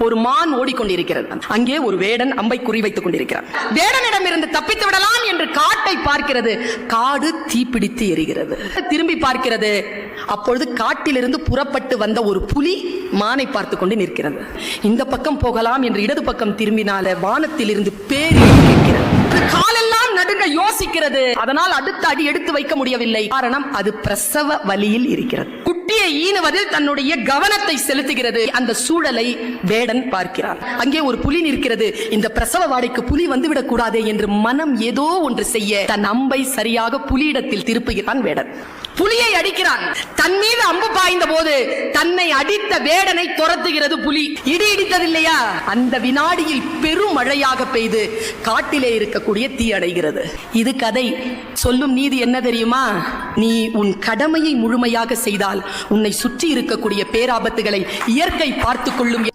ஒரு மான் ஓடிக்கொண்டிருக்கிறது. அங்கே ஒரு வேடன் அம்பை குறிவைத்துக் கொண்டிருக்கிறார். வேடனிடம் இருந்து தப்பித்து விடலாம் என்று காட்டை பார்க்கிறது. காடு தீப்பிடித்து எரிகிறது. திரும்பி பார்க்கிறது. அப்பொழுது காட்டிலிருந்து புறப்பட்டு வந்த ஒரு புலி மானை பார்த்து கொண்டு நிற்கிறது. இந்த பக்கம் போகலாம் என்று இடது பக்கம் திரும்பினால வானத்தில் இருந்து பேரி கேட்கிறது. காலெல்லாம் நடுங்க யோசிக்கிறது. அதனால் அடுத்த அடி எடுத்து வைக்க முடியவில்லை. காரணம், அது பிரசவ வலியில் இருக்கிறது. குட்டியை ஈனுவதில் தன்னுடைய கவனத்தை செலுத்துகிறது. அந்த சூழலை வேடன் பார்க்கிறார். அங்கே ஒரு புலி நிற்கிறது. இந்த பிரசவ வாடைக்கு புலி வந்துவிடக் கூடாதே என்று மனம் ஏதோ ஒன்று செய்ய தன் அம்பை சரியாக புலியிடத்தில் திருப்புகிறான் வேடன். புலியை அடிக்கிறான். தன் மீது அம்பு பாய்ந்த போது தன்னை அடித்த வேடனை துரத்துகிறது புலி. இடி இடித்ததில்லையா? அந்த வினாடியில் பெரும் மழையாக பெய்து காட்டிலே இருக்கக்கூடிய தீ அடைகிறது. இது கதை. சொல்லும் நீதி என்ன தெரியுமா? நீ உன் கடமையை முழுமையாக செய்தால் உன்னை சுற்றி இருக்கக்கூடிய பேராபத்துகளை இயற்கை பார்த்துக் கொள்ளும்.